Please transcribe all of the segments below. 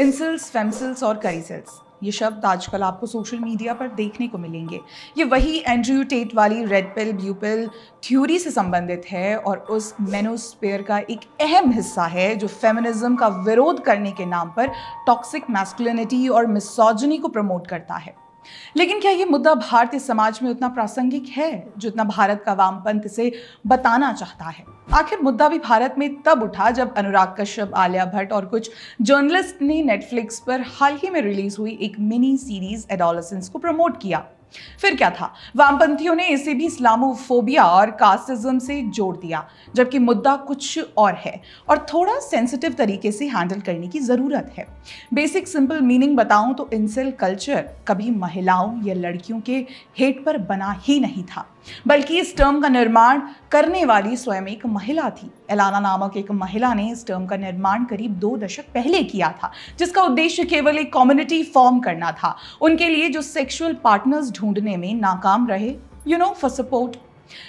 इंसल्स, फेमसिल्स और करीसेल्स ये शब्द आजकल आपको सोशल मीडिया पर देखने को मिलेंगे। ये वही एंड्रयू टेट वाली रेड पिल ब्लू पिल थ्योरी से संबंधित है और उस मेनोस्फेयर का एक अहम हिस्सा है जो फेमिनिज्म का विरोध करने के नाम पर टॉक्सिक मैस्कुलिनिटी और मिसोजिनी को प्रमोट करता है। लेकिन क्या ये मुद्दा भारतीय समाज में उतना प्रासंगिक है जितना भारत का वामपंथ इसे बताना चाहता है? आखिर मुद्दा भी भारत में तब उठा जब अनुराग कश्यप, आलिया भट्ट और कुछ जर्नलिस्ट ने नेटफ्लिक्स पर हाल ही में रिलीज हुई एक मिनी सीरीज एडोलेसेंस को प्रमोट किया। फिर क्या था, वामपंथियों ने इसे भी इस्लामोफोबिया और कास्टिज्म से जोड़ दिया, जबकि मुद्दा कुछ और है और थोड़ा सेंसिटिव तरीके से हैंडल करने की जरूरत है। बेसिक सिंपल मीनिंग बताऊं तो इंसेल कल्चर कभी महिलाओं या लड़कियों के हेट पर बना ही नहीं था, बल्कि इस टर्म का निर्माण करने वाली स्वयं एक महिला थी। एलाना नामक एक महिला ने इस टर्म का निर्माण करीब 2 दशक पहले किया था, जिसका उद्देश्य केवल एक कम्युनिटी फॉर्म करना था उनके लिए जो सेक्सुअल पार्टनर्स ढूंढने में नाकाम रहे, फॉर सपोर्ट।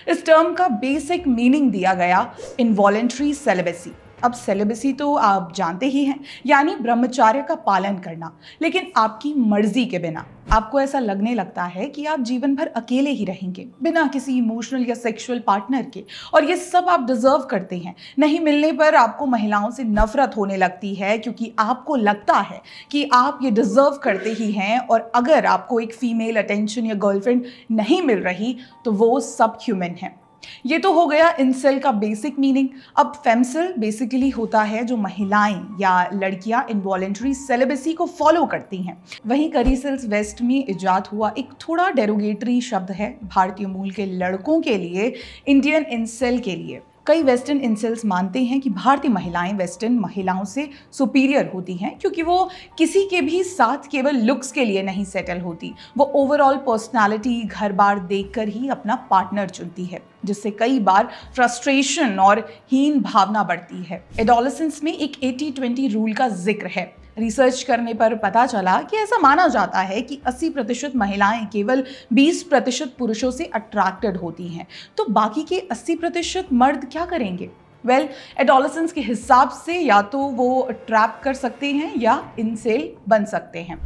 इस टर्म का बेसिक मीनिंग दिया गया इनवॉलेंट्री सेलिबेसी। अब सेलिबेसी तो आप जानते ही हैं, यानी ब्रह्मचर्य का पालन करना, लेकिन आपकी मर्जी के बिना। आपको ऐसा लगने लगता है कि आप जीवन भर अकेले ही रहेंगे बिना किसी इमोशनल या सेक्सुअल पार्टनर के, और ये सब आप डिजर्व करते हैं। नहीं मिलने पर आपको महिलाओं से नफरत होने लगती है क्योंकि आपको लगता है कि आप ये डिजर्व करते ही हैं, और अगर आपको एक फीमेल अटेंशन या गर्लफ्रेंड नहीं मिल रही तो वो सब ह्यूमन है। ये तो हो गया इंसेल का बेसिक मीनिंग। अब फेमसिल बेसिकली होता है जो महिलाएं या लड़कियां इनवॉलेंट्री सेलिबेसी को फॉलो करती हैं। वहीं करीसेल्स वेस्ट में इजाद हुआ एक थोड़ा डेरोगेटरी शब्द है भारतीय मूल के लड़कों के लिए, इंडियन इंसेल के लिए। कई वेस्टर्न इंसेल्स मानते हैं कि भारतीय महिलाएं वेस्टर्न महिलाओं से सुपीरियर होती हैं क्योंकि वो किसी के भी साथ केवल लुक्स के लिए नहीं सेटल होती, वो ओवरऑल पर्सनालिटी, घर बार देखकर ही अपना पार्टनर चुनती है, जिससे कई बार फ्रस्ट्रेशन और हीन भावना बढ़ती है। एडोलेसेंस में एक 80-20 रूल का जिक्र है। रिसर्च करने पर पता चला कि ऐसा माना जाता है कि 80% महिलाएं केवल 20% पुरुषों से अट्रैक्टेड होती हैं, तो बाकी के 80% मर्द क्या करेंगे? एडोलेसेंस के हिसाब से या तो वो ट्रैप कर सकते हैं या इंसेल बन सकते हैं।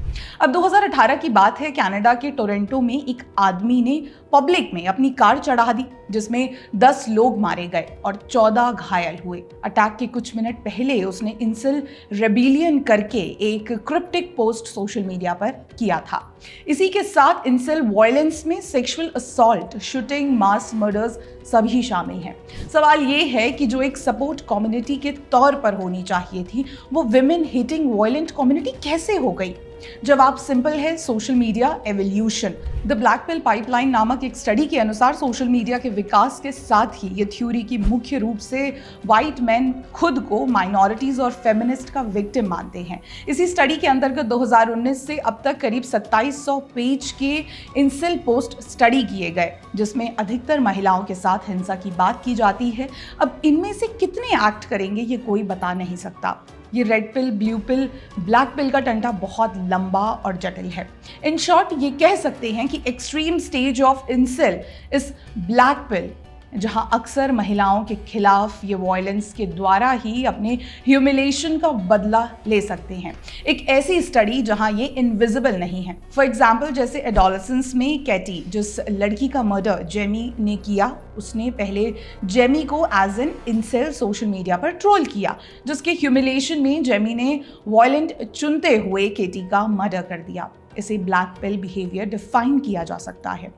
अब 2018 की बात है, कनाडा के टोरंटो में एक आदमी ने पब्लिक में अपनी कार चढ़ा दी जिसमें 10 लोग मारे गए और 14 घायल हुए। अटैक के कुछ मिनट पहले उसने इंसेल रेबिलियन करके एक क्रिप्टिक पोस्ट सोशल मीडिया पर किया था। इसी के साथ इंसेल वायलेंस में सेक्सुअल असॉल्ट, शूटिंग, मास मर्डर्स सभी शामिल हैं। सवाल ये है कि जो एक सपोर्ट कम्युनिटी के तौर पर होनी चाहिए थी, वो विमेन हेटिंग वायलेंट कम्युनिटी कैसे हो गई? जवाब सिंपल है, social media evolution. The black pill pipeline नामक एक स्टडी के अनुसार सोशल मीडिया के विकास के साथ ही ये थ्योरी की मुख्य रूप से वाइट मैन खुद को माइनॉरिटीज और फेमिनिस्ट का विक्टिम मानते हैं। इसी स्टडी के अंतर्गत 2019 से अब तक करीब 2700 पेज के इंसेल पोस्ट स्टडी किए गए, जिसमें अधिकतर महिलाओं के साथ हिंसा की बात की जाती है। अब इनमें से कितने एक्ट करेंगे ये कोई बता नहीं सकता। ये red pill, blue pill, black pill का टंटा बहुत लंबा और जटिल है। इन शॉर्ट ये कह सकते हैं कि एक्सट्रीम स्टेज ऑफ इंसेल इस ब्लैक पिल, जहां अक्सर महिलाओं के खिलाफ ये वायलेंस के द्वारा ही अपने ह्यूमिलेशन का बदला ले सकते हैं। एक ऐसी स्टडी जहां ये इनविजिबल नहीं है। फॉर एग्जाम्पल, जैसे एडोलेसेंस में कैटी, जिस लड़की का मर्डर जेमी ने किया, उसने पहले जेमी को as an incel social media पर ट्रोल किया, जिसके ह्यूमिलेशन में जेमी ने वायलेंट चुनते हुए केटी का मर्डर कर दिया। इसे ब्लैक पिल बिहेवियर डिफाइन किया जा सकता है।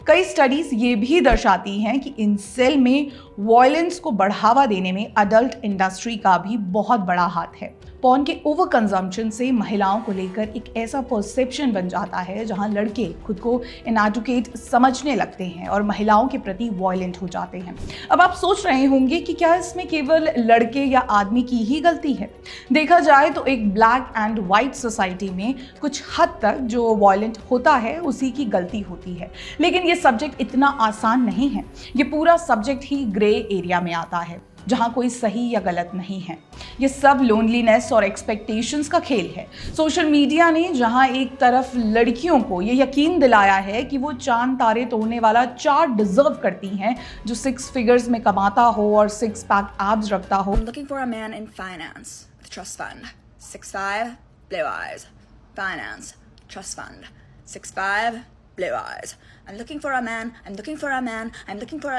कई स्टडीज ये भी दर्शाती हैं कि इंसेल में वायलेंस को बढ़ावा देने में अडल्ट इंडस्ट्री का भी बहुत बड़ा हाथ है। पॉर्न के ओवर कंजम्पशन से महिलाओं को लेकर एक ऐसा परसेप्शन बन जाता है जहां लड़के खुद को इनएडुकेट समझने लगते हैं और महिलाओं के प्रति वायलेंट हो जाते हैं। अब आप सोच रहे होंगे कि क्या इसमें केवल लड़के या आदमी की ही गलती है? देखा जाए तो एक ब्लैक एंड वाइट सोसाइटी में कुछ हद तक जो वायलेंट होता है उसी की गलती होती है। लेकिन ये सब्जेक्ट इतना आसान नहीं है। ये पूरा सब्जेक्ट ही ग्रे एरिया में आता है, जहां कोई सही या गलत नहीं है। ये सब लोनलीनेस और एक्सपेक्टेशंस का खेल है। सोशल मीडिया ने जहां एक तरफ लड़कियों को ये यकीन दिलाया है कि वो चांद तारे तोड़ने वाला चार्ट डिजर्व करती हैं, जो 6 फिगर्स में कमाता हो और 6 पैक एब्स रखता हो। I'm looking for a man in finance with trust fund, 6'5", blue eyes. Finance, trust fund. 6'5", blue eyes. I'm looking for a man. I'm looking for a man. I'm looking for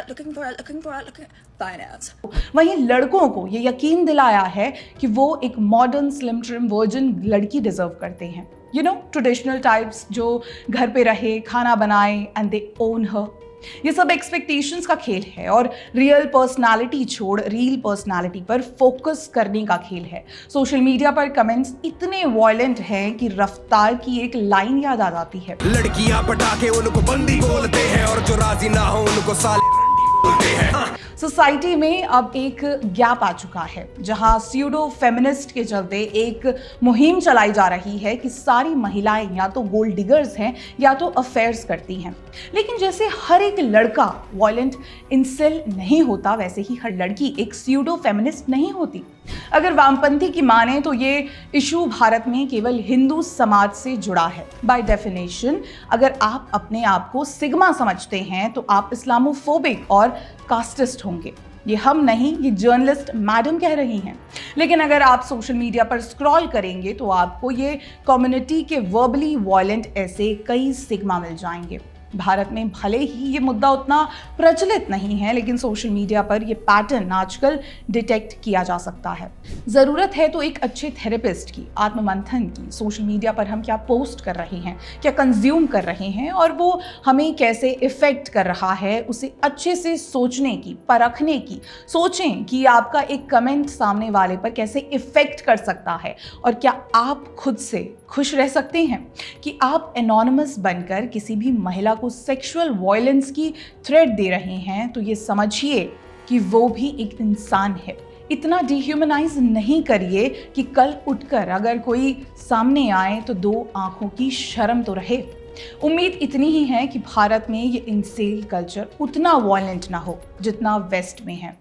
finance. वहीं लड़कों को ये यकीन दिलाया है कि वो एक मॉडर्न स्लिम ट्रिम वर्जिन लड़की डिजर्व करते हैं। ट्रेडिशनल टाइप्स जो घर पे रहे, खाना बनाए एंड दे ओन हर। ये सब एक्सपेक्टेशंस का खेल है और रियल पर्सनालिटी छोड़ रील पर्सनालिटी पर फोकस करने का खेल है। सोशल मीडिया पर कमेंट्स इतने वायलेंट हैं कि रफ्तार की एक लाइन याद आ जाती है, लड़कियां पटाखे उनको बंदी बोलते हैं और जो राजी ना हो उनको साले बोलते हैं। सोसाइटी में अब एक गैप आ चुका है जहां स्यूडो फेमिनिस्ट के चलते एक मुहिम चलाई जा रही है कि सारी महिलाएं या तो गोल्ड डिगर्स हैं या तो अफेयर्स करती हैं। लेकिन जैसे हर एक लड़का वायलेंट इंसेल नहीं होता, वैसे ही हर लड़की एक स्यूडो फेमिनिस्ट नहीं होती। अगर वामपंथी की माने तो ये इशू भारत में केवल हिंदू समाज से जुड़ा है। बाय डेफिनेशन अगर आप अपने आप को सिग्मा समझते हैं तो आप इस्लामोफोबिक और कास्टिस्ट होंगे। ये हम नहीं, ये जर्नलिस्ट मैडम कह रही हैं। लेकिन अगर आप सोशल मीडिया पर स्क्रॉल करेंगे तो आपको ये कम्युनिटी के वर्बली वायलेंट ऐसे कई सिग्मा मिल जाएंगे। भारत में भले ही ये मुद्दा उतना प्रचलित नहीं है, लेकिन सोशल मीडिया पर ये पैटर्न आजकल डिटेक्ट किया जा सकता है। ज़रूरत है तो एक अच्छे थेरेपिस्ट की, आत्ममंथन की। सोशल मीडिया पर हम क्या पोस्ट कर रहे हैं, क्या कंज्यूम कर रहे हैं और वो हमें कैसे इफ़ेक्ट कर रहा है, उसे अच्छे से सोचने की, परखने की। सोचें कि आपका एक कमेंट सामने वाले पर कैसे इफ़ेक्ट कर सकता है और क्या आप खुद से खुश रह सकते हैं कि आप एनोनिमस बनकर किसी भी महिला को सेक्सुअल वायलेंस की थ्रेट दे रहे हैं। तो ये समझिए कि वो भी एक इंसान है। इतना डिह्यूमनाइज नहीं करिए कि कल उठकर अगर कोई सामने आए तो दो आंखों की शर्म तो रहे। उम्मीद इतनी ही है कि भारत में ये इंसेल कल्चर उतना वायलेंट ना हो जितना वेस्ट में है।